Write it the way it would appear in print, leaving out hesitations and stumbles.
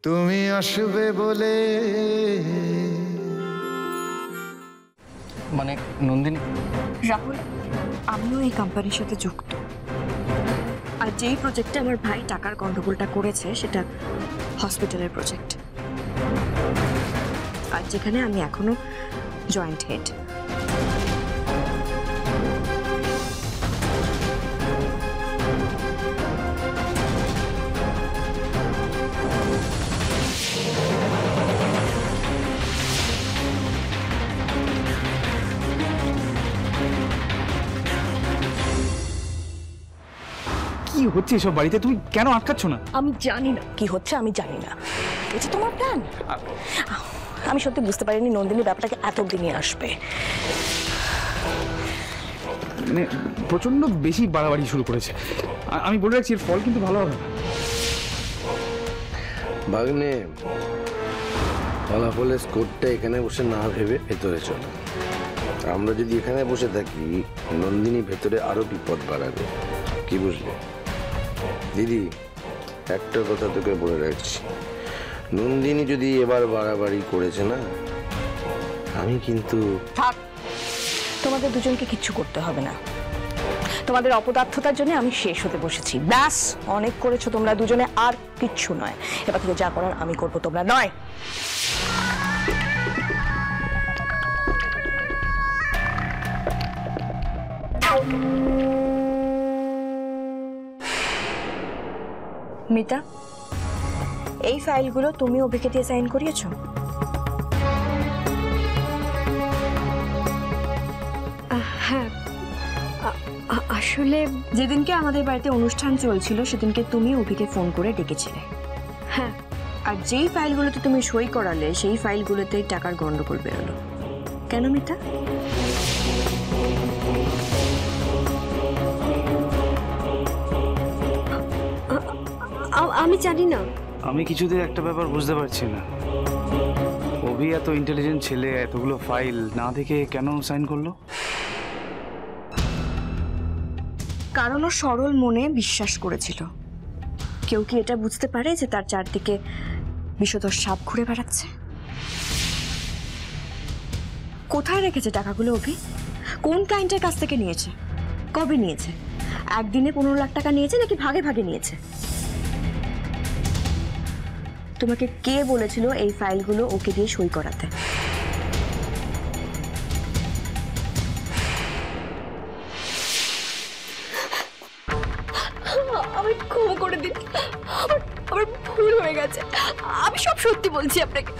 তুমি আসবে বলে। মানে নন্দিনী, রাহুল, আমিও এই কোম্পানির সাথে যুক্ত। আর যেই প্রজেক্টে আমার ভাই টাকার গন্ডগোলটা করেছে সেটা হসপিটালের প্রজেক্ট, আর যেখানে আমি এখনো জয়েন্ট হেড। কি হচ্ছে এসব বাড়িতে? তুমি কেন আটকাচ্ছ না? আমি জানি না কি হচ্ছে, আমি জানি না। এটা তোমার প্ল্যান? আমি সত্যি বুঝতে পারিনি নন্দিনী ব্যাপারটাকে এত অব্দি নিয়ে আসবে। মানে প্রচন্ড বেশি বাড়াবাড়ি শুরু করেছে। আমি বলে রাখছি, এর ফল কিন্তু ভালো হবে না। ভাগ্নে, ফলাফলের স্কোরটা এখানে বসে না ভেবে ভেতরে চলো। আমরা যদি এখানে বসে থাকি, নন্দিনী ভেতরে আরো বিপদ বাড়াবে। কি বুঝলে দিদি? একটা কথা তোকে বলে রাখছি, নন্দিনী যদি এবার বাড়াবাড়ি করেছে না, আমি কিন্তু থাক, তোমাদের দুজনকে কিচ্ছু করতে হবে না। তোমাদের অপদার্থতার জন্য আমি শেষ হতে বসেছি। ব্যাস, অনেক করেছো তোমরা দুজনে, আর কিচ্ছু নয়। এবার থেকে যা করার আমি করবো, তোমরা নয়। মিতা, এই ফাইলগুলো তুমি অভিকে দিয়ে সাইন করিয়েছো? হ্যাঁ, আসলে যেদিনকে আমাদের বাড়িতে অনুষ্ঠান চলছিল সেদিনকে তুমি অভিকে ফোন করে ডেকেছিলে। হ্যাঁ, আর যেই ফাইলগুলোতে তুমি সই করালে সেই ফাইলগুলোতেই টাকার গন্ডগোল বেরোলো। কেন মিতা? আমি জানি না। আমি কিছুতে একটা ব্যাপার বুঝতে পারছি না। অভি এত ইন্টেলিজেন্ট ছেলে, এতগুলো ফাইল না দেখে কেন সাইন করলো? কারণ ও সরল মনে বিশ্বাস করেছিল। কেউ কি এটা বুঝতে পারে যে তার চারদিকে বিষধর সাপ ঘুরে বেড়াচ্ছে? কোথায় রেখেছে টাকাগুলো অভি? কোন ক্লায়েন্টের কাছ থেকে নিয়েছে? কবে নিয়েছে? একদিনে 15 লাখ টাকা নিয়েছে নাকি ভাগে ভাগে নিয়েছে? তোমাকে কে বলেছিল এই ফাইলগুলো ওকে দিয়ে সই করাতে? আমি ক্ষমা করে দিন, আমার ভুল হয়ে গেছে। আমি সব সত্যি বলছি আপনাকে।